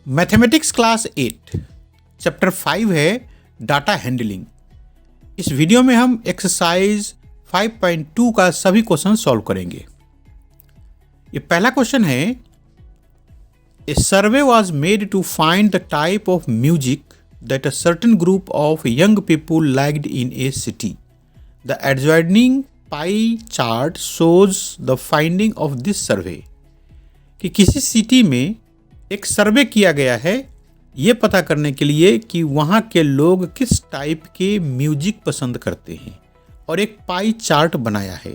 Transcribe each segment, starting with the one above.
Mathematics class 8 chapter 5 है data handling. इस video में हम एक्सरसाइज 5.2 का सभी क्वेश्चन सॉल्व करेंगे। ये पहला क्वेश्चन है, a survey was made to find the type of music that a certain group of young people liked in a city. The adjoining pie chart shows the finding of this survey. कि किसी city में एक सर्वे किया गया है ये पता करने के लिए कि वहाँ के लोग किस टाइप के म्यूजिक पसंद करते हैं, और एक पाई चार्ट बनाया है।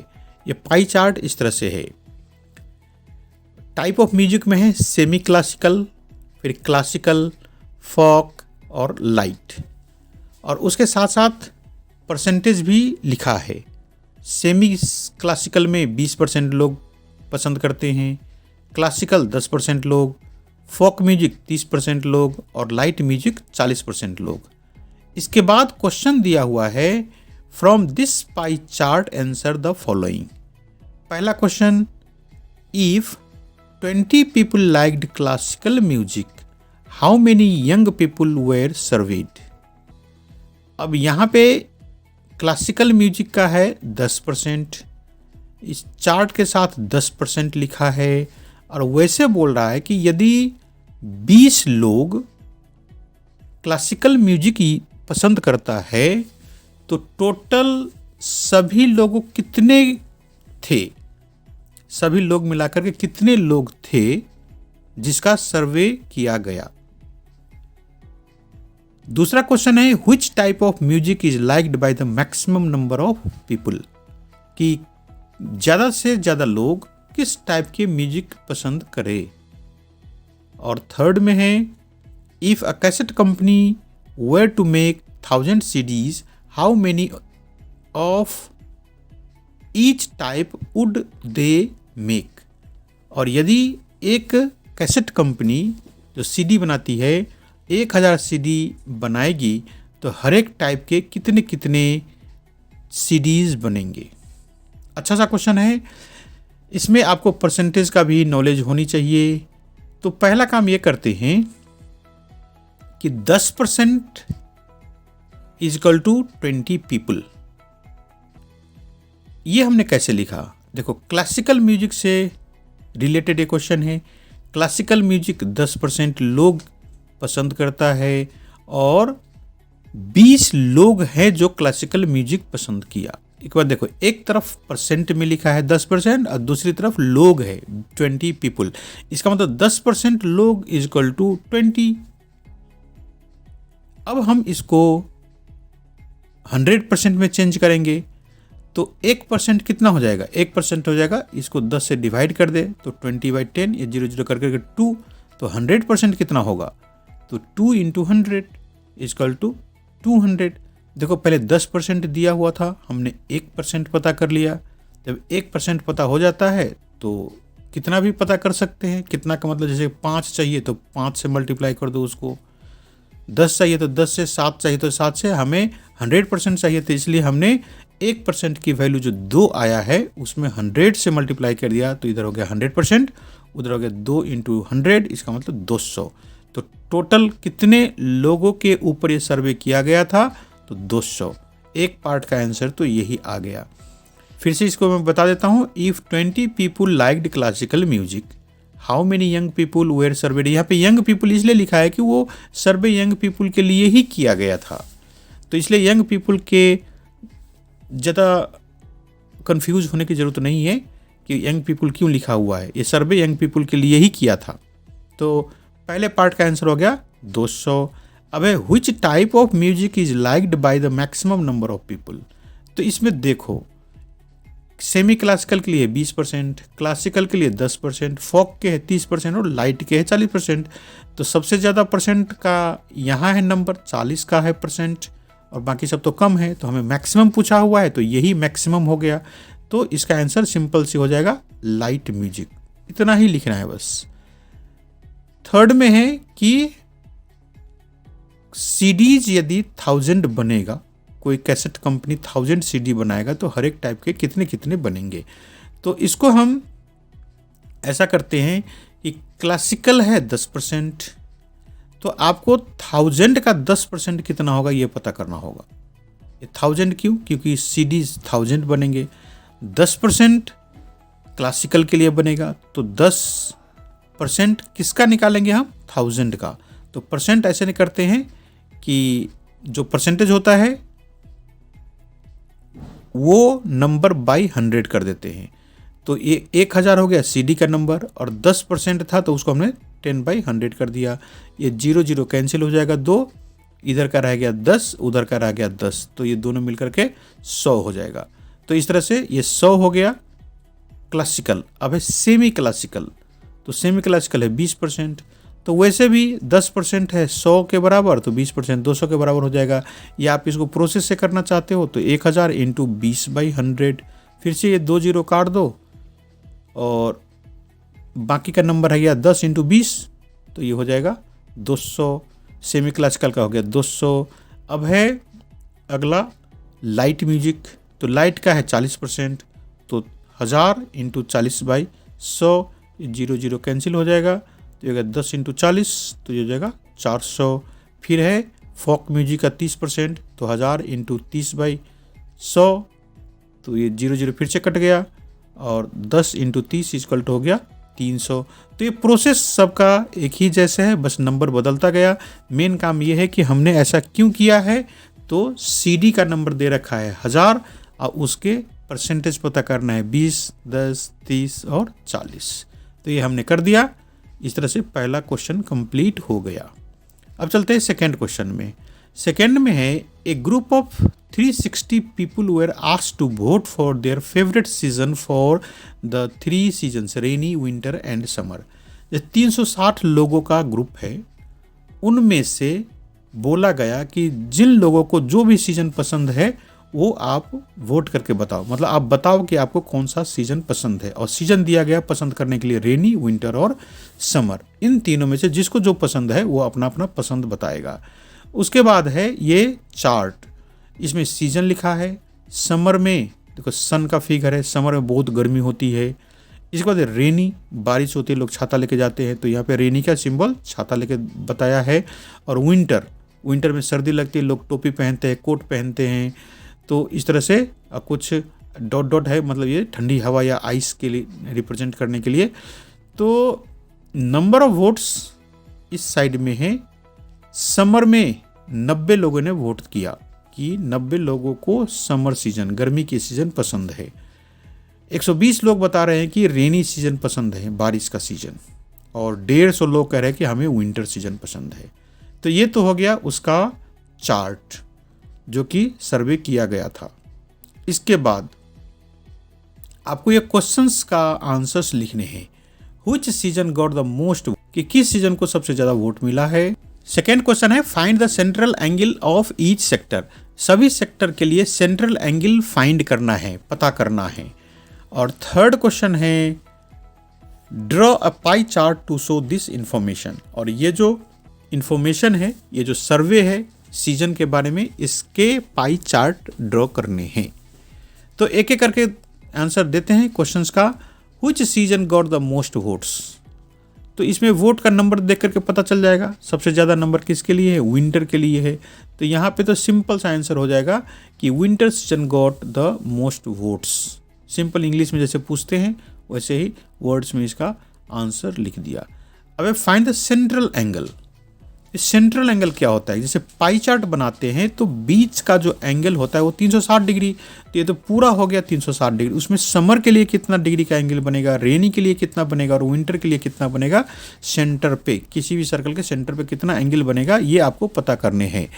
ये पाई चार्ट इस तरह से है। टाइप ऑफ म्यूजिक में है सेमी क्लासिकल, फिर क्लासिकल, फोक और लाइट, और उसके साथ साथ परसेंटेज भी लिखा है। सेमी क्लासिकल में 20% लोग पसंद करते हैं, क्लासिकल 10% लोग, फोक म्यूजिक 30% लोग और लाइट म्यूजिक 40% लोग। इसके बाद क्वेश्चन दिया हुआ है, from this pie chart answer the following. पहला question, if 20 people liked classical music, how many young people were surveyed. अब यहाँ पे क्लासिकल म्यूजिक का है 10%, इस चार्ट के साथ 10% लिखा है, और वैसे बोल रहा है कि यदि 20 लोग क्लासिकल म्यूजिक पसंद करता है तो टोटल सभी लोगों कितने थे, सभी लोग मिलाकर के कितने लोग थे जिसका सर्वे किया गया। दूसरा क्वेश्चन है, which type of music is liked by the maximum number of people. कि ज़्यादा से ज़्यादा लोग किस टाइप के म्यूजिक पसंद करे। और थर्ड में है, if a cassette company were to make 1000 CDs, how many of each type would they make. और यदि एक कैसेट कंपनी जो CD बनाती है 1000 CD बनाएगी तो हर एक टाइप के कितने कितने CDs बनेंगे। अच्छा सा क्वेश्चन है। इसमें आपको परसेंटेज का भी नॉलेज होनी चाहिए। तो पहला काम ये करते हैं कि 10% इज इक्वल टू 20 पीपल। ये हमने कैसे लिखा, देखो क्लासिकल म्यूजिक से रिलेटेड एक क्वेश्चन है। क्लासिकल म्यूजिक 10% लोग पसंद करता है, और 20 लोग हैं जो क्लासिकल म्यूजिक पसंद किया। एक बार देखो, एक तरफ परसेंट में लिखा है 10% और दूसरी तरफ लोग है 20 पीपल। इसका मतलब 10% लोग इज इक्वल टू 20। अब हम इसको 100% में चेंज करेंगे तो 1% कितना हो जाएगा, 1% हो जाएगा। इसको 10 से डिवाइड कर दे तो 20/10, ये 0 0 करके 2, तो 100% कितना होगा, तो 2 × 100 इज इक्वल टू 200। देखो पहले 10% दिया हुआ था, हमने 1% पता कर लिया। जब 1% पता हो जाता है तो कितना भी पता कर सकते हैं। कितना का मतलब, जैसे 5 चाहिए तो 5 से मल्टीप्लाई कर दो उसको, 10 चाहिए तो 10 से, 7 चाहिए तो 7 से। हमें 100% चाहिए तो इसलिए हमने 1% की वैल्यू जो 2 आया है उसमें 100 से मल्टीप्लाई कर दिया, तो इधर हो गया 100%, उधर हो गया 2 × 100, इसका मतलब 200। तो टोटल कितने लोगों के ऊपर ये सर्वे किया गया था, तो 200। एक पार्ट का आंसर तो यही आ गया। फिर से इसको मैं बता देता हूँ, if 20 people liked classical music, how many young people were surveyed. यहाँ पे यंग पीपल इसलिए लिखा है कि वो सर्वे यंग पीपल के लिए ही किया गया था, तो इसलिए यंग पीपल के ज़्यादा कंफ्यूज होने की ज़रूरत नहीं है कि यंग पीपल क्यों लिखा हुआ है। ये सर्वे यंग पीपल के लिए ही किया था। तो पहले पार्ट का आंसर हो गया 200। अब है, which type of music is liked by the maximum number of people. तो इसमें देखो, सेमी क्लासिकल के लिए 20%, क्लासिकल के लिए 10%, फोक के है 30% और लाइट के है 40%। तो सबसे ज़्यादा परसेंट का यहाँ है नंबर, 40 का है परसेंट, और बाकी सब तो कम है। तो हमें मैक्सिमम पूछा हुआ है तो यही मैक्सिमम हो गया। तो इसका आंसर सिंपल सी हो जाएगा, लाइट म्यूजिक। इतना ही लिखना है बस। थर्ड में है कि CDs यदि 1000 बनेगा, कोई कैसेट कंपनी 1000 CD बनाएगा तो हर एक टाइप के कितने कितने बनेंगे। तो इसको हम ऐसा करते हैं कि क्लासिकल है 10%, तो आपको 1000 का 10% कितना होगा ये पता करना होगा। ये 1000 क्यों? क्योंकि सीडीज 1000 बनेंगे। 10% क्लासिकल के लिए बनेगा, तो 10% किसका निकालेंगे हम? 1000 का। तो परसेंट ऐसे नहीं करते हैं कि जो परसेंटेज होता है वो नंबर बाई 100 कर देते हैं। तो ये 1000 हो गया सीडी का नंबर, और 10% था तो उसको हमने 10/100 कर दिया। ये 0 0 कैंसिल हो जाएगा, 2 इधर का रह गया 10, उधर का रह गया 10, तो ये दोनों मिलकर के 100 हो जाएगा। तो इस तरह से ये 100 हो गया क्लासिकल। अब है सेमी क्लासिकल, तो सेमी क्लासिकल है 20%। तो वैसे भी 10% है 100 के बराबर, तो 20% 200 के बराबर हो जाएगा। या आप इसको प्रोसेस से करना चाहते हो तो 1000 इंटू 20/100, फिर से ये 2 0 काट दो और बाकी का नंबर है गया 10 इंटू 20, तो ये हो जाएगा 200। सेमी क्लासिकल का हो गया 200। अब है अगला लाइट म्यूजिक, तो लाइट का है 40%, तो 1000 इंटू 40/100, 0 0 कैंसिल हो जाएगा, तो ये 10 इंटू 40, तो ये हो जाएगा 400। फिर है फोक म्यूजिक का 30%, तो 1000 इंटू 30/100, तो ये 0 0 फिर से कट गया, और 10 इंटू 30 इक्वल टू हो गया 300। तो ये प्रोसेस सबका एक ही जैसे है, बस नंबर बदलता गया। मेन काम ये है कि हमने ऐसा क्यों किया है, तो सीडी का नंबर दे रखा है 1000 और उसके परसेंटेज पता करना है 20, 10, 30 और 40। तो ये हमने कर दिया। इस तरह से पहला क्वेश्चन कंप्लीट हो गया। अब चलते हैं सेकेंड क्वेश्चन में। सेकेंड में है a group of 360 people were asked to vote for their favourite season for the 3 seasons rainy, winter and summer. 360 लोगों का ग्रुप है, उनमें से बोला गया कि जिन लोगों को जो भी सीजन पसंद है वो आप वोट करके बताओ। मतलब आप बताओ कि आपको कौन सा सीजन पसंद है, और सीजन दिया गया पसंद करने के लिए रेनी, विंटर और समर। इन तीनों में से जिसको जो पसंद है वो अपना अपना पसंद बताएगा। उसके बाद है ये चार्ट, इसमें सीजन लिखा है। समर में देखो सन का फिगर है, समर में बहुत गर्मी होती है। इसके बाद रेनी, बारिश होती है, लोग छाता लेके जाते हैं, तो यहाँ पे रेनी का सिंबल छाता लेके बताया है। और विंटर, विंटर में सर्दी लगती है, लोग टोपी पहनते हैं, कोट पहनते हैं। तो इस तरह से कुछ डॉट डॉट है, मतलब ये ठंडी हवा या आइस के लिए रिप्रेजेंट करने के लिए। तो नंबर ऑफ वोट्स इस साइड में है। समर में 90 लोगों ने वोट किया कि 90 लोगों को समर सीजन, गर्मी की सीजन पसंद है। 120 लोग बता रहे हैं कि रेनी सीजन पसंद है, बारिश का सीजन, और 150 लोग कह रहे हैं कि हमें विंटर सीजन पसंद है। तो ये तो हो गया उसका चार्ट जो कि सर्वे किया गया था। इसके बाद आपको ये क्वेश्चंस का आंसर्स लिखने हैं। Which season got the most, कि किस सीजन को सबसे ज्यादा वोट मिला है। सेकेंड क्वेश्चन है find the central angle of each sector. सभी सेक्टर के लिए सेंट्रल एंगल फाइंड करना है, पता करना है। और थर्ड क्वेश्चन है draw a pie chart to show this information. और ये जो इंफॉर्मेशन है, ये जो सर्वे है सीजन के बारे में, इसके पाई चार्ट ड्रॉ करने हैं। तो एक एक करके आंसर देते हैं क्वेश्चंस का। Which season got the most votes, तो इसमें वोट का नंबर देख करके पता चल जाएगा सबसे ज़्यादा नंबर किसके लिए है, विंटर के लिए है। तो यहाँ पे तो सिंपल सा आंसर हो जाएगा कि winter season got the most votes. Simple English में जैसे पूछते हैं वैसे ही वर्ड्स में इसका आंसर लिख दिया। अब find the central angle. Central angle क्या होता है, जैसे पाई चार्ट बनाते हैं तो बीच का जो एंगल होता है वो 360 डिग्री, तो ये तो पूरा हो गया 360 डिग्री। उसमें समर के लिए कितना डिग्री का एंगल बनेगा, रेनी के लिए कितना बनेगा और विंटर के लिए कितना बनेगा, सेंटर पे, किसी भी सर्कल के सेंटर पे कितना एंगल बनेगा, ये आपको पता करने हैं।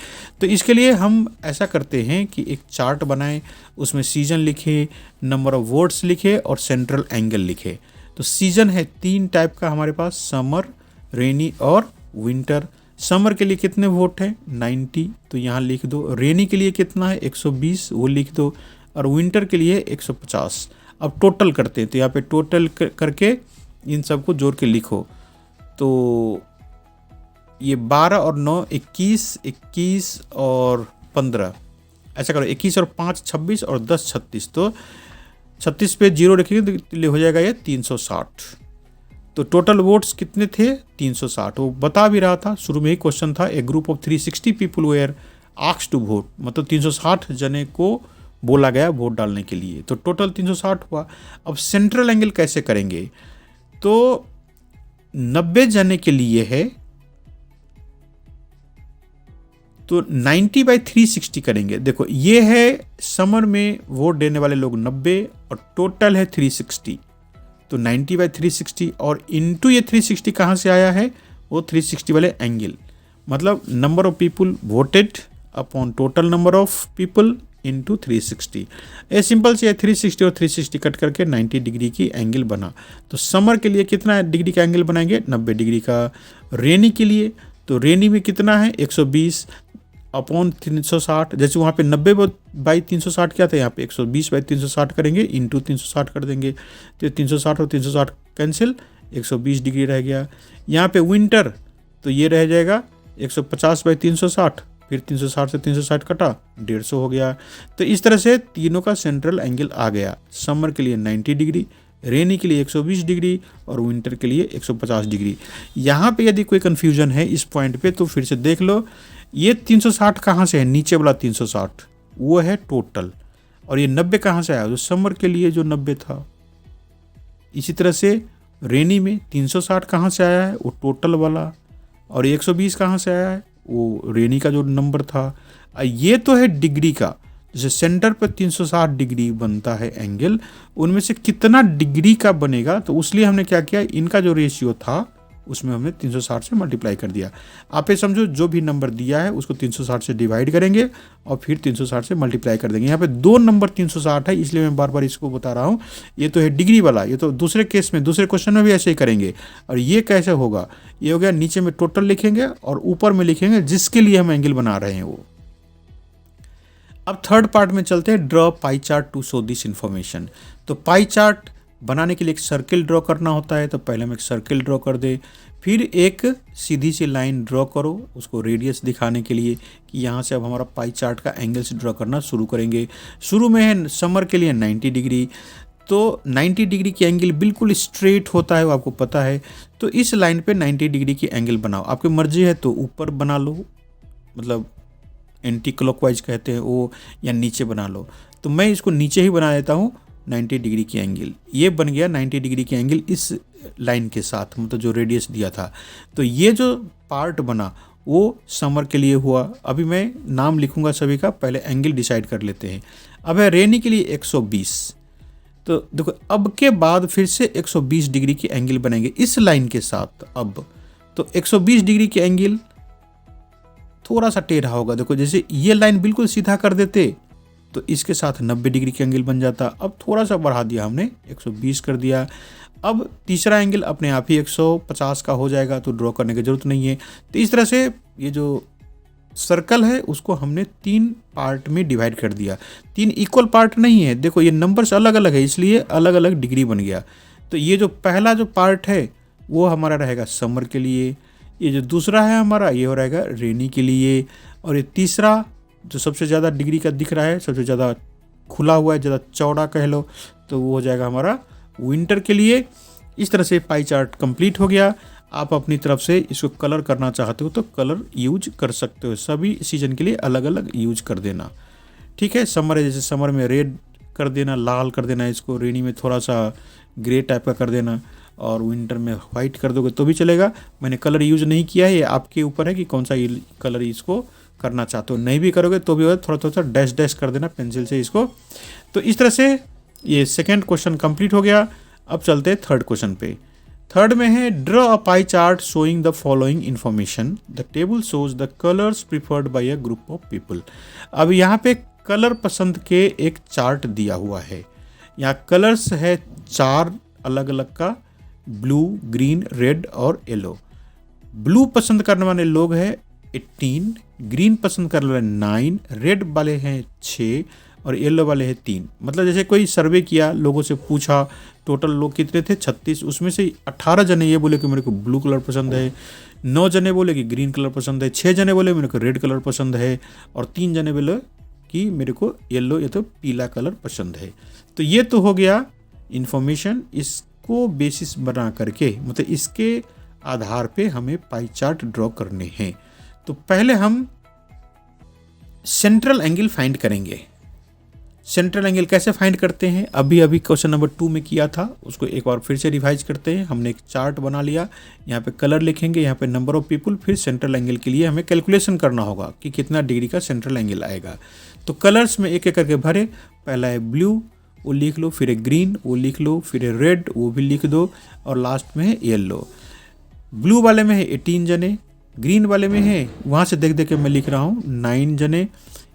तो इसके लिए हम ऐसा करते हैं कि एक चार्ट बनाएं, उसमें सीजन लिखे, नंबर ऑफ वोट्स लिखे और सेंट्रल एंगल लिखे। तो सीजन है 3 टाइप का हमारे पास, समर, रेनी और विंटर। समर के लिए कितने वोट हैं 90, तो यहाँ लिख दो। रेनी के लिए कितना है 120, वो लिख दो। और विंटर के लिए 150। अब टोटल करते हैं, तो यहाँ पे टोटल करके इन सबको जोड़ के लिखो। तो ये 12 और 9 21, 21 और 15, ऐसा करो 21 और 5 26 और 10 36। तो 36 पे जीरो रखेंगे तो हो जाएगा ये 360। तो टोटल वोट्स कितने थे? 360। वो बता भी रहा था, शुरू में ही क्वेश्चन था, a group of 360 people were asked to vote, मतलब 360 जने को बोला गया वोट डालने के लिए, तो टोटल 360 हुआ। अब सेंट्रल एंगल कैसे करेंगे? तो 90 जने के लिए है तो 90/360 करेंगे। देखो ये है समर में वोट देने वाले लोग 90 और टोटल है 360, तो 90/360 और इनटू ये 360 कहाँ से आया है? वो 360 वाले एंगल, मतलब number of people voted upon total number of people into 360। ये सिंपल से 360 और 360 कट करके 90 डिग्री की एंगल बना। तो समर के लिए कितना डिग्री का एंगल बनाएंगे? 90 डिग्री का। रेनी के लिए, तो रेनी में कितना है? 120 अपॉन 360, जैसे वहाँ पे 90/360 क्या था, यहाँ पे 120/360 करेंगे, इंटू 360 कर देंगे, तो 360 और 360 कैंसिल, 120 डिग्री रह गया। यहाँ पे विंटर तो ये रह जाएगा 150/360, फिर 360 से 360 कटा, 150 हो गया। तो इस तरह से तीनों का सेंट्रल एंगल आ गया। समर के लिए 90 डिग्री, रेनी के लिए 120 डिग्री और विंटर के लिए 150 डिग्री। यहाँ पे यदि कोई कन्फ्यूजन है इस पॉइंट पे तो फिर से देख लो, ये 360 कहाँ से है? नीचे वाला 360 वो है टोटल, और ये 90 कहाँ से आया? जो समर के लिए जो 90 था। इसी तरह से रेनी में 360 कहाँ से आया है? वो टोटल वाला, और 120 कहाँ से आया है? वो रेनी का जो नंबर था। ये तो है डिग्री का, जैसे सेंटर पर 360 डिग्री बनता है एंगल, उनमें से कितना डिग्री का बनेगा, तो उसलिए हमने क्या किया, इनका जो रेशियो था उसमें हमने 360 से मल्टीप्लाई कर दिया। आप ये समझो, जो भी नंबर दिया है उसको 360 से डिवाइड करेंगे और फिर 360 से मल्टीप्लाई कर देंगे। यहाँ पे दो नंबर 360 है, इसलिए मैं बार बार इसको बता रहा हूँ। ये तो है डिग्री वाला, ये तो दूसरे केस में, दूसरे क्वेश्चन में भी ऐसे ही करेंगे। और ये कैसे होगा? ये हो गया, नीचे में टोटल लिखेंगे और ऊपर में लिखेंगे जिसके लिए हम एंगल बना रहे हैं वो। अब थर्ड पार्ट में चलते हैं, draw pie chart to show this information. तो पाई चार्ट बनाने के लिए एक सर्किल ड्रॉ करना होता है, तो पहले हम एक सर्किल ड्रॉ कर दे, फिर एक सीधी सी लाइन ड्रॉ करो उसको रेडियस दिखाने के लिए कि यहाँ से अब हमारा पाई चार्ट का एंगल्स ड्रॉ करना शुरू करेंगे। शुरू में है समर के लिए 90 डिग्री, तो 90 डिग्री की एंगल बिल्कुल स्ट्रेट होता है, वो आपको पता है। तो इस लाइन पे 90 डिग्री की एंगल बनाओ, आपकी मर्जी है तो ऊपर बना लो, मतलब एंटी क्लॉकवाइज कहते हैं वो, या नीचे बना लो। तो मैं इसको नीचे ही बना देता हूँ 90 डिग्री की एंगल। ये बन गया 90 डिग्री की एंगल इस लाइन के साथ, मतलब जो रेडियस दिया था। तो ये जो पार्ट बना वो समर के लिए हुआ। अभी मैं नाम लिखूंगा सभी का, पहले एंगल डिसाइड कर लेते हैं। अब है रेनी के लिए 120, तो देखो अब के बाद फिर से 120 डिग्री की एंगल बनेंगे इस लाइन के साथ। अब तो 120 डिग्री की एंगल थोड़ा सा टेढ़ा होगा, देखो जैसे ये लाइन बिल्कुल सीधा कर देते तो इसके साथ 90 डिग्री की एंगल बन जाता। अब थोड़ा सा बढ़ा दिया हमने, 120 कर दिया। अब तीसरा एंगल अपने आप ही 150 का हो जाएगा, तो ड्रॉ करने की जरूरत नहीं है। तो इस तरह से ये जो सर्कल है उसको हमने 3 पार्ट में डिवाइड कर दिया। 3 इक्वल पार्ट नहीं है, देखो ये नंबर्स अलग अलग है इसलिए अलग अलग डिग्री बन गया। तो ये जो पहला जो पार्ट है वो हमारा रहेगा समर के लिए, ये जो दूसरा है हमारा ये हो रहेगा रेनी के लिए, और ये तीसरा जो सबसे ज़्यादा डिग्री का दिख रहा है, सबसे ज़्यादा खुला हुआ है, ज़्यादा चौड़ा कह लो, तो वो हो जाएगा हमारा विंटर के लिए। इस तरह से पाई चार्ट कंप्लीट हो गया। आप अपनी तरफ से इसको कलर करना चाहते हो तो कलर यूज कर सकते हो, सभी सीजन के लिए अलग अलग यूज कर देना, ठीक है। समर है, जैसे समर में रेड कर देना, लाल कर देना इसको, रेनी में थोड़ा सा ग्रे टाइप का कर देना, और विंटर में वाइट कर दोगे तो भी चलेगा। मैंने कलर यूज नहीं किया है, ये आपके ऊपर है कि कौन सा कलर इसको करना चाहते हो। नहीं भी करोगे तो भी थोड़ा थोड़ा डैश डैश कर देना पेंसिल से इसको। तो इस तरह से ये सेकेंड क्वेश्चन कंप्लीट हो गया। अब चलते हैं थर्ड क्वेश्चन पे। थर्ड में है, draw a pie chart showing the following information, the table shows the colours preferred by a group of people. अब यहाँ पे कलर पसंद के एक चार्ट दिया हुआ है। यहाँ कलर्स है 4 अलग अलग का, ब्लू, ग्रीन, रेड और येलो। ब्लू पसंद करने वाले लोग हैं 18, ग्रीन पसंद करने वाले 9, रेड वाले हैं 6 और येलो वाले हैं 3। मतलब जैसे कोई सर्वे किया, लोगों से पूछा टोटल लोग कितने थे 36, उसमें से 18 जने ये बोले कि मेरे को ब्लू कलर पसंद है, 9 जने बोले कि ग्रीन कलर पसंद है, 6 जने बोले मेरे को रेड कलर पसंद है, और 3 जने बोले कि मेरे को येलो या तो पीला कलर पसंद है। तो ये तो हो गया इन्फॉर्मेशन इस इसको बेसिस बना करके, मतलब इसके आधार पे हमें पाई चार्ट ड्रॉ करने हैं। तो पहले हम सेंट्रल एंगल फाइंड करेंगे। सेंट्रल एंगल कैसे फाइंड करते हैं, अभी क्वेश्चन नंबर 2 में किया था, उसको एक बार फिर से रिवाइज करते हैं। हमने एक चार्ट बना लिया, यहाँ पे कलर लिखेंगे, यहाँ पे नंबर ऑफ पीपल, फिर सेंट्रल एंगल के लिए हमें कैलकुलेशन करना होगा कि कितना डिग्री का सेंट्रल एंगल आएगा। तो कलर्स में एक एक करके भरे, पहला है ब्लू, वो लिख लो, फिर है ग्रीन, वो लिख लो, फिर है रेड, वो भी लिख दो, और लास्ट में है येलो। ब्लू वाले में है 18 जने, ग्रीन वाले में है, वहाँ से देख देख के मैं लिख रहा हूँ 9 जने,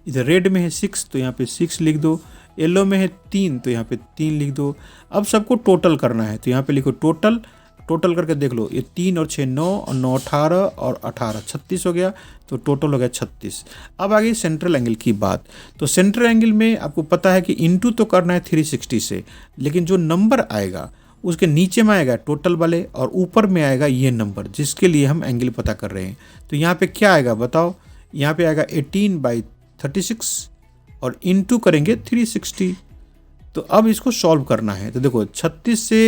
इधर रेड में है 6 तो यहाँ पे 6 लिख दो, येलो में है 3 तो यहाँ पे 3 लिख दो। अब सबको टोटल करना है तो यहाँ पे लिखो टोटल, टोटल करके देख लो, ये 3 और 6 9 और 9 18 और 18 36 हो गया, तो टोटल हो गया 36। अब आ गई सेंट्रल एंगल की बात। तो सेंट्रल एंगल में आपको पता है कि इंटू तो करना है 360 से, लेकिन जो नंबर आएगा उसके नीचे में आएगा टोटल वाले और ऊपर में आएगा ये नंबर जिसके लिए हम एंगल पता कर रहे हैं। तो यहाँ पे क्या आएगा बताओ, यहाँ पे आएगा 18/36 और इंटू करेंगे 360। तो अब इसको सॉल्व करना है। तो देखो 36 से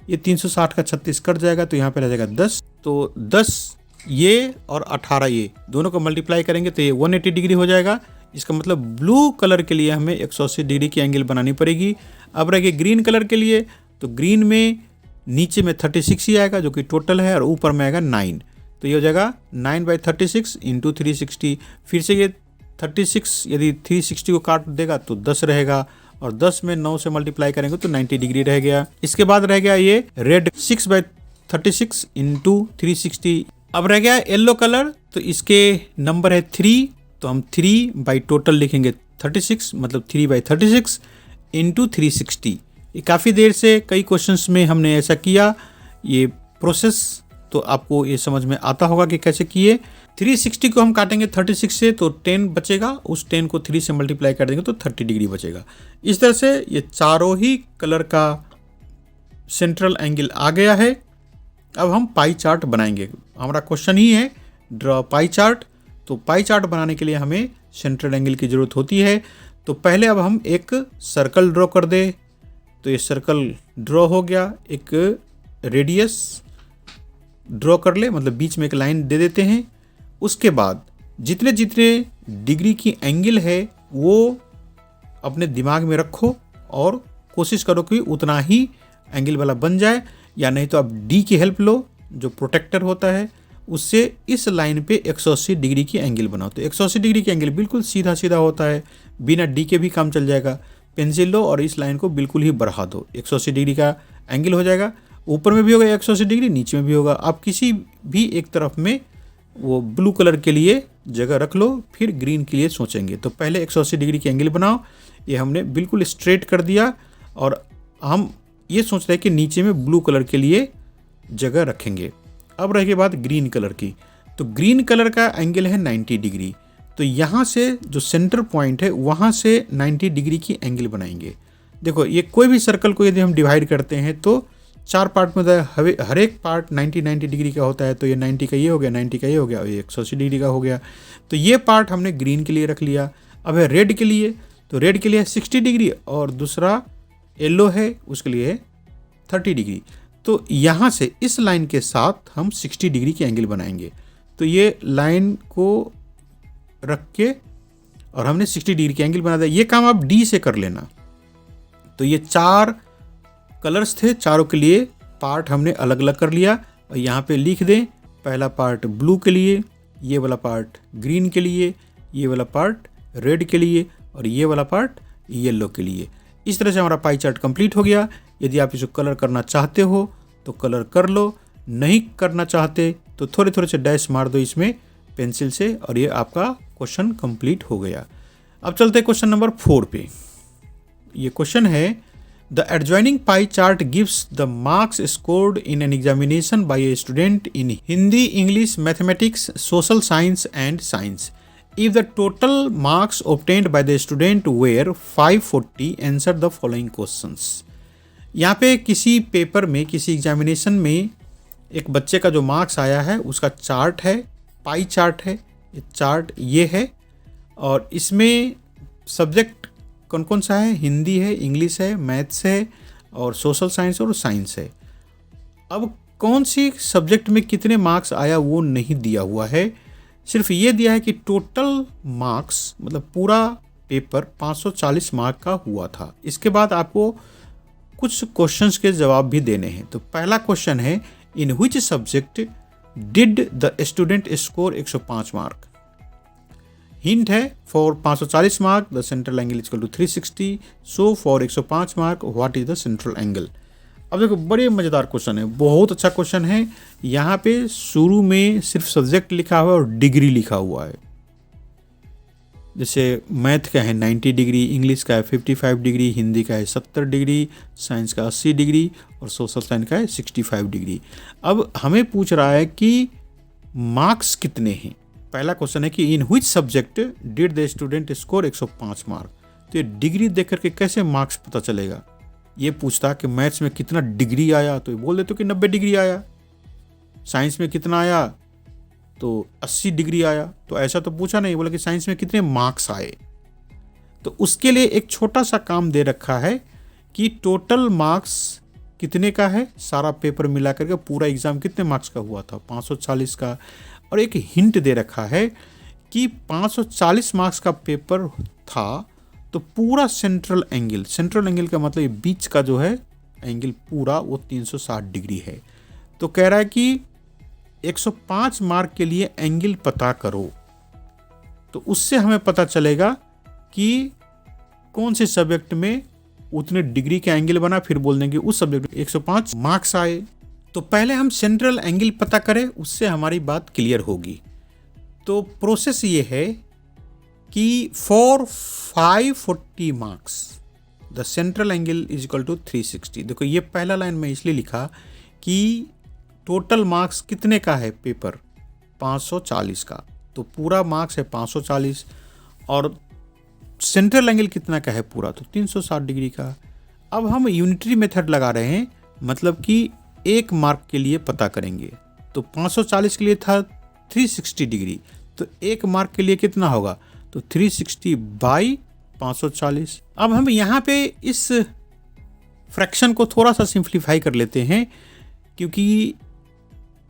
ये 360 का 36 कट जाएगा, तो यहाँ पे रह जाएगा 10। तो 10 ये और 18 ये दोनों को मल्टीप्लाई करेंगे तो ये 180 डिग्री हो जाएगा। इसका मतलब ब्लू कलर के लिए हमें 180 डिग्री की एंगल बनानी पड़ेगी। अब रह गई ग्रीन कलर के लिए, तो ग्रीन में नीचे में 36 ही आएगा जो कि टोटल है, और ऊपर में आएगा 9, तो ये हो जाएगा 9/36 इंटू 360। फिर से ये 36 यदि 360 को काट देगा तो 10 रहेगा, और 10 में 9 से मल्टीप्लाई करेंगे तो 90 डिग्री रह गया। इसके बाद रह गया ये रेड 6/36 इंटू 360। अब रह गया येलो कलर, तो इसके नंबर है 3, तो हम 3 बाई टोटल लिखेंगे 36, मतलब 3/36 इंटू 360। ये काफ़ी देर से कई क्वेश्चंस में हमने ऐसा किया, ये प्रोसेस तो आपको ये समझ में आता होगा कि कैसे किए। 360 को हम काटेंगे 36 से तो 10 बचेगा, उस 10 को 3 से मल्टीप्लाई कर देंगे तो 30 डिग्री बचेगा। इस तरह से ये चारों ही कलर का सेंट्रल एंगल आ गया है। अब हम पाई चार्ट बनाएंगे। हमारा क्वेश्चन ही है ड्रॉ पाई चार्ट। तो पाई चार्ट बनाने के लिए हमें सेंट्रल एंगल की ज़रूरत होती है। तो पहले अब हम एक सर्कल ड्रॉ कर दे। तो ये सर्कल ड्रॉ हो गया, एक रेडियस ड्रॉ कर ले, मतलब बीच में एक लाइन दे देते हैं। उसके बाद जितने जितने डिग्री की एंगल है वो अपने दिमाग में रखो और कोशिश करो कि उतना ही एंगल वाला बन जाए, या नहीं तो आप डी की हेल्प लो जो प्रोटेक्टर होता है, उससे इस लाइन पे 180 डिग्री की एंगल बनाओ। तो 180 डिग्री की एंगल बिल्कुल सीधा सीधा होता है, बिना डी के भी काम चल जाएगा। पेंसिल लो और इस लाइन को बिल्कुल ही बढ़ा दो, 180 डिग्री का एंगल हो जाएगा। ऊपर में भी होगा 180 डिग्री, नीचे में भी होगा। आप किसी भी एक तरफ में वो ब्लू कलर के लिए जगह रख लो, फिर ग्रीन के लिए सोचेंगे। तो पहले 180 डिग्री की एंगल बनाओ, ये हमने बिल्कुल स्ट्रेट कर दिया, और हम ये सोच रहे हैं कि नीचे में ब्लू कलर के लिए जगह रखेंगे। अब रह गई बात ग्रीन कलर की। तो ग्रीन कलर का एंगल है 90 डिग्री। तो यहाँ से जो सेंटर पॉइंट है वहाँ से 90 डिग्री की एंगल बनाएंगे। देखो ये कोई भी सर्कल को यदि हम डिवाइड करते हैं तो 4 पार्ट में हर एक पार्ट 90 डिग्री का होता है। तो ये 90 का ये हो गया, 90 का ये हो गया, और ये 180 डिग्री का हो गया। तो ये पार्ट हमने ग्रीन के लिए रख लिया। अब है रेड के लिए, तो रेड के लिए है 60 डिग्री, और दूसरा येलो है उसके लिए है 30 डिग्री। तो यहाँ से इस लाइन के साथ हम 60 डिग्री की एंगल बनाएंगे। तो ये लाइन को रख के और हमने 60 डिग्री की एंगल बना दिया। ये काम आप डी से कर लेना। तो ये 4 कलर्स थे, चारों के लिए पार्ट हमने अलग अलग कर लिया, और यहाँ पे लिख दें पहला पार्ट ब्लू के लिए, ये वाला पार्ट ग्रीन के लिए, ये वाला पार्ट रेड के लिए, और ये वाला पार्ट येलो के लिए। इस तरह से हमारा पाई चार्ट कंप्लीट हो गया। यदि आप इसको कलर करना चाहते हो तो कलर कर लो, नहीं करना चाहते तो थोड़े थोड़े से डैश मार दो इसमें पेंसिल से, और ये आपका क्वेश्चन कंप्लीट हो गया। अब चलते हैं क्वेश्चन नंबर 4 पे। ये क्वेश्चन है the adjoining pie chart gives the marks scored in an examination by a student in Hindi, English, mathematics, social science and science. If the total marks obtained by the student were 540, answer the following questions. यहाँ पे किसी paper में, किसी examination में एक बच्चे का जो मार्क्स आया है उसका चार्ट है, पाई चार्ट है। ये चार्ट ये है, और इसमें सब्जेक्ट कौन कौन सा है, हिंदी है, इंग्लिश है, मैथ्स है, और सोशल साइंस और साइंस है। अब कौन सी सब्जेक्ट में कितने मार्क्स आया वो नहीं दिया हुआ है, सिर्फ ये दिया है कि टोटल मार्क्स मतलब पूरा पेपर 540 मार्क का हुआ था। इसके बाद आपको कुछ क्वेश्चंस के जवाब भी देने हैं। तो पहला क्वेश्चन है, in which subject did the student score 105 mark. Hint है, for 540 mark the central angle equal to 360, so for 105 mark what is the central angle. अब देखो बड़े मज़ेदार क्वेश्चन है, बहुत अच्छा क्वेश्चन है। यहाँ पे शुरू में सिर्फ सब्जेक्ट लिखा हुआ है और डिग्री लिखा हुआ है। जैसे मैथ का है 90 डिग्री, इंग्लिश का है 55 डिग्री, हिंदी का है 70 डिग्री, साइंस का 80 डिग्री और सोशल साइंस का है 65 डिग्री। अब हमें पूछ रहा है कि मार्क्स कितने हैं। पहला क्वेश्चन है कि इन which subject did the student score 105 mark. तो ये डिग्री देख करके कैसे मार्क्स पता चलेगा। ये पूछता कि मैथ्स में कितना डिग्री आया, तो ये बोल देते कि 90 डिग्री आया। साइंस में कितना आया, तो 80 डिग्री आया। तो ऐसा तो पूछा नहीं, बोला कि साइंस में कितने मार्क्स आए। तो उसके लिए एक छोटा सा काम दे रखा है कि टोटल मार्क्स कितने का है, सारा पेपर मिला करके पूरा एग्ज़ाम कितने मार्क्स का हुआ था, 540 का। और एक हिंट दे रखा है कि 540 मार्क्स का पेपर था, तो पूरा सेंट्रल एंगल का मतलब ये बीच का जो है एंगल पूरा वो 360 डिग्री है। तो कह रहा है कि 105 मार्क के लिए एंगल पता करो। तो उससे हमें पता चलेगा कि कौन से सब्जेक्ट में उतने डिग्री का एंगल बना, फिर बोल देंगे उस सब्जेक्ट में 105 मार्क्स आए। तो पहले हम सेंट्रल एंगल पता करें, उससे हमारी बात क्लियर होगी। तो प्रोसेस ये है कि for 540 marks the central angle is equal to 360। देखो ये पहला लाइन में इसलिए लिखा कि टोटल मार्क्स कितने का है पेपर, 540 का। तो पूरा मार्क्स है 540 और सेंट्रल एंगल कितना का है पूरा, तो 360 डिग्री का। अब हम यूनिटरी मेथड लगा रहे हैं, मतलब कि एक मार्क के लिए पता करेंगे। तो 540 के लिए था 360 डिग्री, तो एक मार्क के लिए कितना होगा, तो 360 बाई 540। अब हम यहाँ पे इस फ्रैक्शन को थोड़ा सा सिंप्लीफाई कर लेते हैं, क्योंकि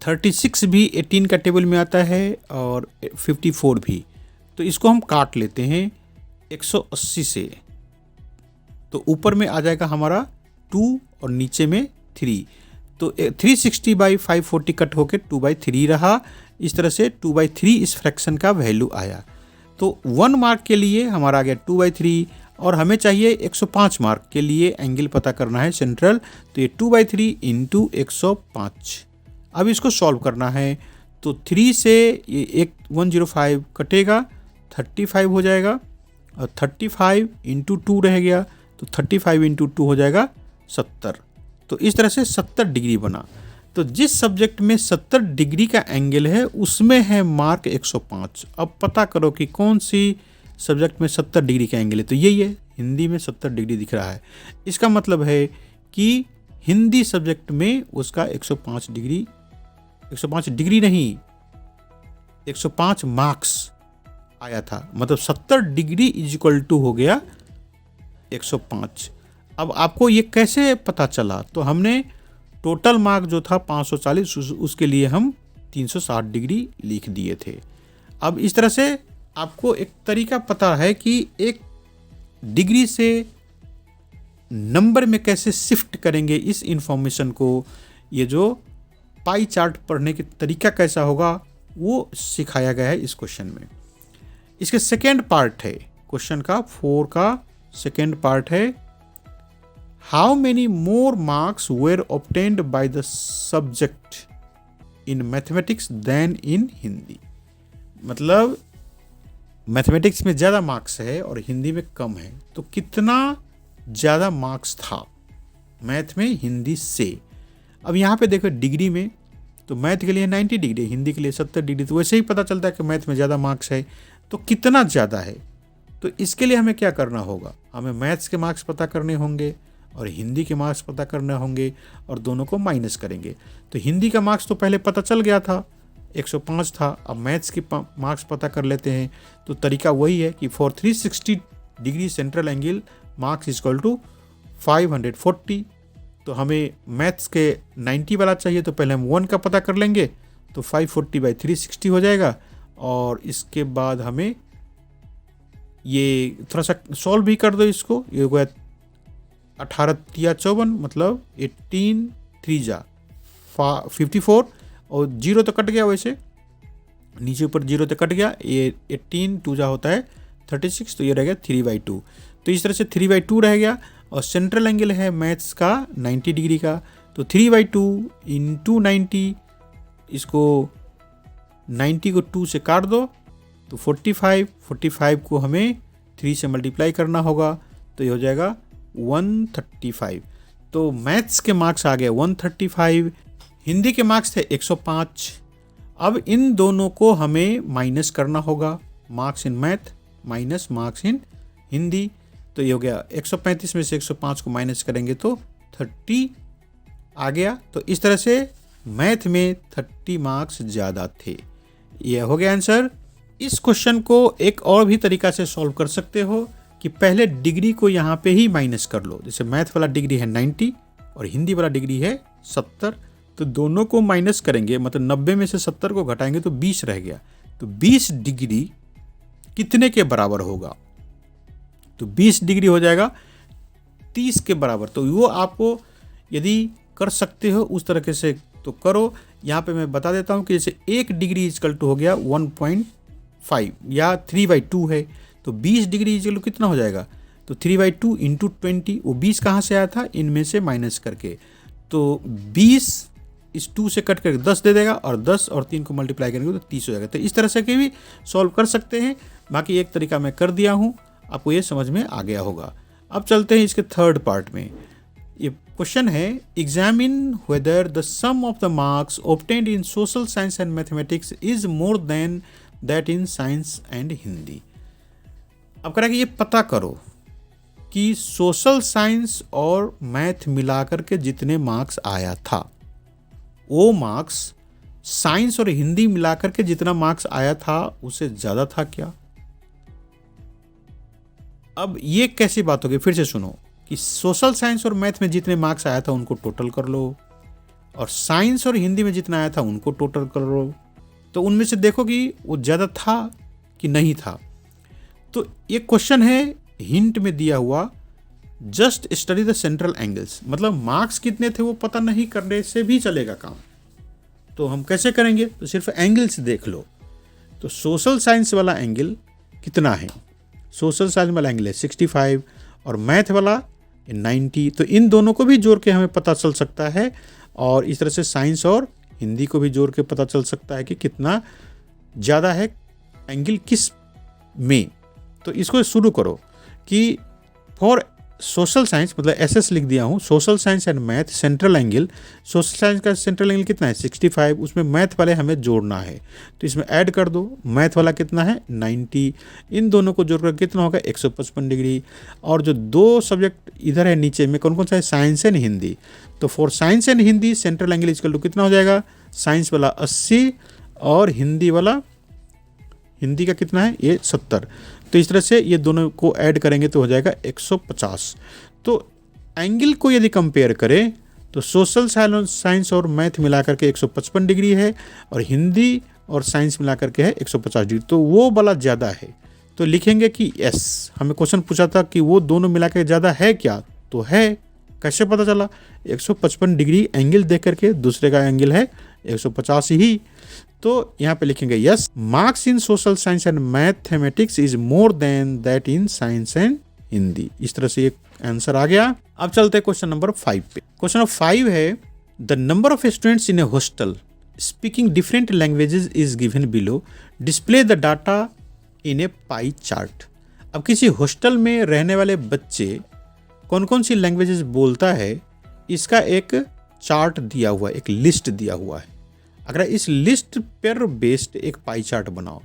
36 भी 18 का टेबल में आता है और 54 भी। तो इसको हम काट लेते हैं 180 से, तो ऊपर में आ जाएगा हमारा 2 और नीचे में 3। तो 360 बाई 540 कट होकर 2/3 रहा। इस तरह से 2/3 इस फ्रैक्शन का वैल्यू आया। तो 1 मार्क के लिए हमारा आ गया 2/3 और हमें चाहिए 105 मार्क के लिए एंगल पता करना है सेंट्रल। तो ये 2/3 इंटू 105। अब इसको सॉल्व करना है। तो 3 से ये 105 कटेगा, 35 हो जाएगा और 35 इंटू 2 रह गया, तो 35 इंटू 2 हो जाएगा 70। तो इस तरह से 70 डिग्री बना। तो जिस सब्जेक्ट में 70 डिग्री का एंगल है उसमें है मार्क 105। अब पता करो कि कौन सी सब्जेक्ट में 70 डिग्री का एंगल है। तो यही है, हिंदी में 70 डिग्री दिख रहा है। इसका मतलब है कि हिंदी सब्जेक्ट में उसका 105 डिग्री नहीं, 105 मार्क्स आया था। मतलब 70 डिग्री इज इक्वल टू हो गया 105। अब आपको ये कैसे पता चला, तो हमने टोटल मार्क जो था 540 उसके लिए हम 360 डिग्री लिख दिए थे। अब इस तरह से आपको एक तरीका पता है कि एक डिग्री से नंबर में कैसे शिफ्ट करेंगे इस इंफॉर्मेशन को। ये जो पाई चार्ट पढ़ने के तरीका कैसा होगा वो सिखाया गया है इस क्वेश्चन में। इसके सेकेंड पार्ट है क्वेश्चन का 4 का सेकेंड पार्ट है, how many more marks were obtained by the subject in mathematics than in Hindi. मतलब मैथमेटिक्स में ज़्यादा मार्क्स है और हिंदी में कम है, तो कितना ज़्यादा मार्क्स था मैथ में हिंदी से। अब यहाँ पे देखो डिग्री में, तो मैथ के लिए 90 डिग्री, हिंदी के लिए 70 डिग्री। तो वैसे ही पता चलता है कि मैथ में ज़्यादा मार्क्स है, तो कितना ज़्यादा है। तो इसके लिए हमें क्या करना होगा, हमें मैथ्स के मार्क्स पता करने होंगे और हिंदी के मार्क्स पता करने होंगे और दोनों को माइनस करेंगे। तो हिंदी का मार्क्स तो पहले पता चल गया था, 105 था। अब मैथ्स के मार्क्स पता कर लेते हैं। तो तरीका वही है कि for 360 degree central angle marks is equal to 540। तो हमें मैथ्स के 90 वाला चाहिए, तो पहले हम 1 का पता कर लेंगे, तो 540/360 हो जाएगा। और इसके बाद हमें ये थोड़ा सा सॉल्व भी कर दो इसको। ये हो गया 18×3 = मतलब 18 3 जा 54, और 0 तो कट गया, वैसे नीचे ऊपर 0 तो कट गया। ये 18 2 जा होता है 36, तो ये रह गया 3/2। तो इस तरह से 3/2 रह गया। और सेंट्रल एंगल है मैथ्स का 90 डिग्री का, तो 3/2 × 90, इसको 90 को 2 से काट दो तो 45 को हमें 3 से मल्टीप्लाई करना होगा, तो ये हो जाएगा 135। तो मैथ्स के मार्क्स आ गए 135, हिंदी के मार्क्स थे 105। अब इन दोनों को हमें माइनस करना होगा, marks in math minus marks in Hindi. तो ये हो गया 135 में से 105 को माइनस करेंगे तो 30 आ गया। तो इस तरह से मैथ में 30 मार्क्स ज़्यादा थे। यह हो गया आंसर। इस क्वेश्चन को एक और भी तरीका से सॉल्व कर सकते हो कि पहले डिग्री को यहाँ पे ही माइनस कर लो। जैसे मैथ वाला डिग्री है 90 और हिंदी वाला डिग्री है 70, तो दोनों को माइनस करेंगे, मतलब 90 में से 70 को घटाएंगे तो 20 रह गया। तो 20 डिग्री कितने के बराबर होगा? तो 20 डिग्री हो जाएगा 30 के बराबर। तो वो आपको यदि कर सकते हो उस तरीके से तो करो। यहाँ पे मैं बता देता हूँ कि जैसे 1 डिग्री इक्वल टू हो गया 1.5 या 3/2 है, तो 20 डिग्री इक्वल टू कितना हो जाएगा? तो 3/2 × 20, वो 20 कहाँ से आया था? इनमें से माइनस करके। तो 20 इस 2 से कट करके 10 दे देगा, और 10 और 3 को मल्टीप्लाई करेंगे तो 30 हो जाएगा। तो इस तरह से भी सॉल्व कर सकते हैं। बाकी एक तरीका मैं कर दिया हूँ, आपको ये समझ में आ गया होगा। अब चलते हैं इसके थर्ड पार्ट में। ये क्वेश्चन है, examine whether the sum of the marks obtained in social science and mathematics is more than that in science and Hindi. अब कह रहा है कि ये पता करो कि सोशल साइंस और मैथ मिलाकर के जितने मार्क्स आया था, वो मार्क्स साइंस और हिंदी मिलाकर के जितना मार्क्स आया था उससे ज़्यादा था क्या? अब ये कैसी बात होगी? फिर से सुनो कि सोशल साइंस और मैथ में जितने मार्क्स आया था उनको टोटल कर लो, और साइंस और हिंदी में जितना आया था उनको टोटल कर लो। तो उनमें से देखो कि वो ज़्यादा था कि नहीं था। तो ये क्वेश्चन है हिंट में दिया हुआ, just study the central angles, मतलब मार्क्स कितने थे वो पता नहीं करने से भी चलेगा काम। तो हम कैसे करेंगे? तो सिर्फ एंगल्स देख लो। तो सोशल साइंस वाला एंगल कितना है? सोशल साइंस वाला एंगल है 65 और मैथ वाला 90। तो इन दोनों को भी जोड़ के हमें पता चल सकता है, और इस तरह से साइंस और हिंदी को भी जोड़ के पता चल सकता है कि कितना ज़्यादा है एंगल किस में। तो इसको शुरू करो कि फॉर सोशल साइंस, मतलब एसएस लिख दिया हूँ, social science and math central angle. Social science का सेंट्रल एंगल कितना है? 65। उसमें मैथ वाले हमें जोड़ना है, तो इसमें ऐड कर दो। मैथ वाला कितना है? 90। इन दोनों को जोड़कर कितना होगा? 155 डिग्री। और जो दो सब्जेक्ट इधर है नीचे में, कौन कौन सा है? Science and Hindi. तो for science and Hindi central angle equal to कितना हो जाएगा? साइंस वाला 80 और हिंदी वाला, हिंदी का कितना है? ये 70। तो इस तरह से ये दोनों को ऐड करेंगे तो हो जाएगा 150। तो एंगल को यदि कंपेयर करें तो सोशल साइंस और मैथ मिलाकर के 155 डिग्री है, और हिंदी और साइंस मिलाकर के है 150 डिग्री। तो वो वाला ज़्यादा है, तो लिखेंगे कि यस। हमें क्वेश्चन पूछा था कि वो दोनों मिलाकर ज़्यादा है क्या? तो है। कैसे पता चला? 155 डिग्री एंगल देख करके, दूसरे का एंगल है 150 ही। तो यहाँ पे लिखेंगे yes, marks in social science and mathematics is more than that in science and Hindi. इस तरह से एक आंसर आ गया। अब चलते हैं क्वेश्चन नंबर 5 पे। क्वेश्चन नंबर 5 है, the number of students in A hostel speaking different languages is given below, display the data in A pie chart. अब किसी हॉस्टल में रहने वाले बच्चे कौन कौन सी लैंग्वेजेस बोलता है, इसका एक चार्ट दिया हुआ है, एक लिस्ट दिया हुआ है। अगर इस लिस्ट पर बेस्ड एक पाई चार्ट बनाओ,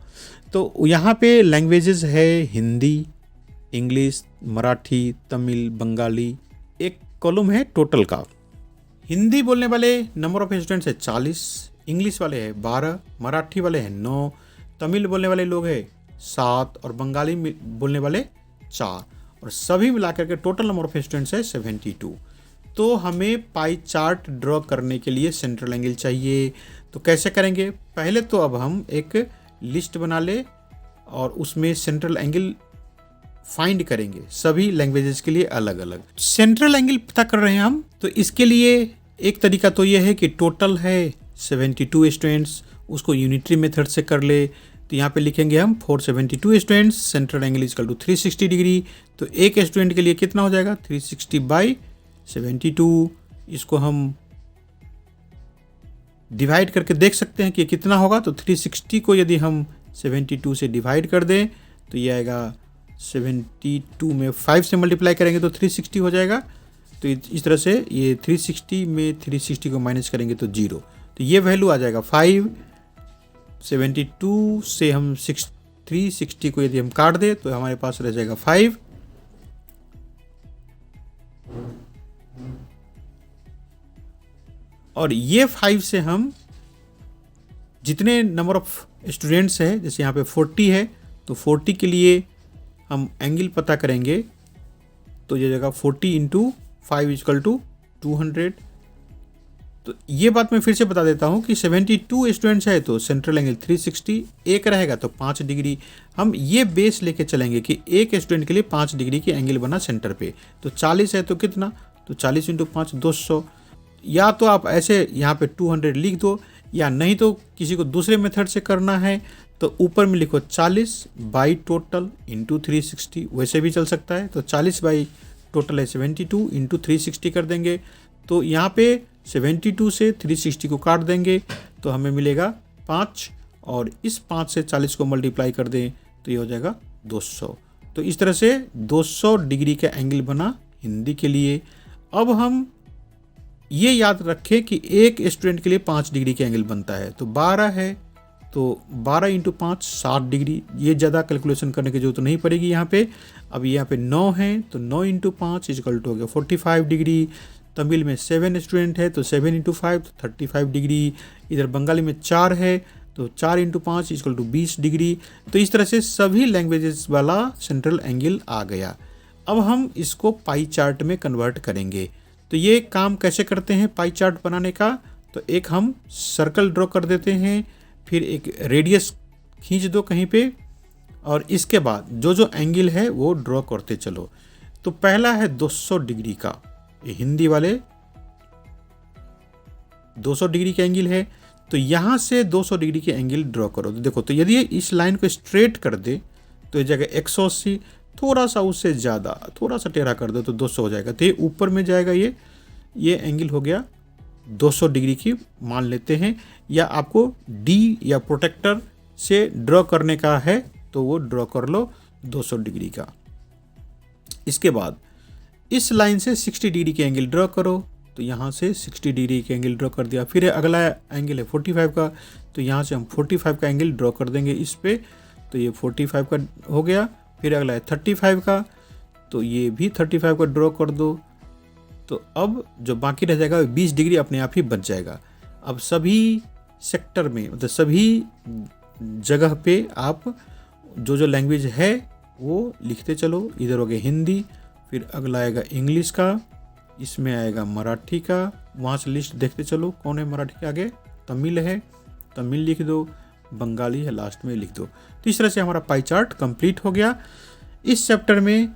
तो यहाँ पे लैंग्वेजेस है हिंदी, इंग्लिश, मराठी, तमिल, बंगाली। एक कॉलम है टोटल का। हिंदी बोलने वाले नंबर ऑफ स्टूडेंट्स है 40, इंग्लिश वाले हैं 12, मराठी वाले हैं 9, तमिल बोलने वाले लोग हैं 7 और बंगाली बोलने वाले 4, और सभी मिलाकर के टोटल नंबर ऑफ स्टूडेंट्स है 72। तो हमें पाई चार्ट ड्रॉ करने के लिए सेंट्रल एंगल चाहिए। तो कैसे करेंगे? पहले तो अब हम एक लिस्ट बना ले और उसमें सेंट्रल एंगल फाइंड करेंगे, सभी लैंग्वेजेस के लिए अलग अलग। सेंट्रल एंगल पता कर रहे हैं हम, तो इसके लिए एक तरीका तो ये है कि टोटल है 72 स्टूडेंट्स, उसको यूनिटरी मेथड से कर ले। तो यहाँ पे लिखेंगे हम 472 students, central angle equal to 360 degree. तो एक स्टूडेंट के लिए कितना हो जाएगा? 360/72। इसको हम डिवाइड करके देख सकते हैं कि कितना होगा। तो 360 को यदि हम 72 से डिवाइड कर दें तो ये आएगा 72 में 5 से मल्टीप्लाई करेंगे तो 360 हो जाएगा। तो इस तरह से ये 360 में 360 को माइनस करेंगे तो 0। तो ये वैल्यू आ जाएगा 5। 72 से हम 360 को यदि हम काट दें तो हमारे पास रह जाएगा 5। और ये 5 से हम जितने नंबर ऑफ स्टूडेंट्स है, जैसे यहाँ पे 40 है, तो 40 के लिए हम एंगल पता करेंगे। तो ये जगह 40 × 5 = 200। तो ये बात मैं फिर से बता देता हूँ कि 72 स्टूडेंट्स है तो सेंट्रल एंगल 360, एक रहेगा तो 5 डिग्री। हम ये बेस लेके चलेंगे कि एक स्टूडेंट के लिए 5 डिग्री की एंगल बना सेंटर पे। तो 40 है तो कितना? तो 40 × 5 200। या तो आप ऐसे यहाँ पे 200 लिख दो, या नहीं तो किसी को दूसरे मेथड से करना है तो ऊपर में लिखो 40 टोटल × 360, वैसे भी चल सकता है। तो 40 टोटल है 72 × 360 कर देंगे। तो यहाँ पे 72 से 360 को काट देंगे तो हमें मिलेगा 5, और इस 5 से 40 को मल्टीप्लाई कर दें तो ये हो जाएगा 200। तो इस तरह से 200 डिग्री का एंगल बना हिंदी के लिए। अब हम ये याद रखें कि एक स्टूडेंट के लिए 5 डिग्री का एंगल बनता है। तो 12 है तो 12 × 5 60 डिग्री। ये ज़्यादा कैलकुलेशन करने की जरूरत नहीं पड़ेगी यहाँ पे। अब यहाँ पे 9 है तो 9 × 5 = हो गया 45 डिग्री। तमिल में 7 स्टूडेंट है तो 7 × 5 तो 35 डिग्री। इधर बंगाली में 4 है तो 4 × 5 = 20 डिग्री। तो इस तरह से सभी लैंग्वेजेस वाला सेंट्रल एंगल आ गया। अब हम इसको पाई चार्ट में कन्वर्ट करेंगे। तो ये काम कैसे करते हैं पाई चार्ट बनाने का? तो एक हम सर्कल ड्रॉ कर देते हैं, फिर एक रेडियस खींच दो कहीं पे, और इसके बाद जो जो एंगल है वो ड्रॉ करते चलो। तो पहला है 200 डिग्री का, ये हिंदी वाले 200 डिग्री का एंगल है। तो यहाँ से 200 डिग्री के एंगल ड्रॉ करो। तो देखो, तो यदि इस लाइन को स्ट्रेट कर दे तो ये जगह 180, थोड़ा सा उससे ज़्यादा थोड़ा सा टेढ़ा कर दो तो 200 हो जाएगा। तो ये ऊपर में जाएगा, ये एंगल हो गया 200 डिग्री की मान लेते हैं। या आपको डी या प्रोटेक्टर से ड्रॉ करने का है तो वो ड्रॉ कर लो 200 डिग्री का। इसके बाद इस लाइन से 60 डिग्री के एंगल ड्रॉ करो। तो यहाँ से 60 डिग्री के एंगल ड्रॉ कर दिया। फिर अगला एंगल है 45 का, तो यहाँ से हम 45 का एंगल ड्रॉ कर देंगे इस पे। तो ये 45 का हो गया। फिर अगला है 35 का, तो ये भी 35 का ड्रॉ कर दो। तो अब जो बाकी रह जाएगा 20 डिग्री अपने आप ही बच जाएगा। अब सभी सेक्टर में, मतलब सभी जगह पे आप जो जो लैंग्वेज है वो लिखते चलो। इधर हो गया हिंदी, फिर अगला आएगा इंग्लिश का, इसमें आएगा मराठी का। वहाँ से लिस्ट देखते चलो कौन है मराठी के आगे। तमिल है, तमिल लिख दो। बंगाली है, लास्ट में लिख दो। तो इस तरह से हमारा पाई चार्ट कंप्लीट हो गया। इस चैप्टर में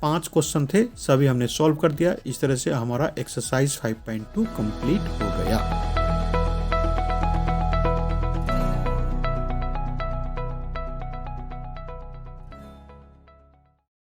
5 क्वेश्चन थे, सभी हमने सॉल्व कर दिया। इस तरह से हमारा एक्सरसाइज 5.2 कंप्लीट हो गया।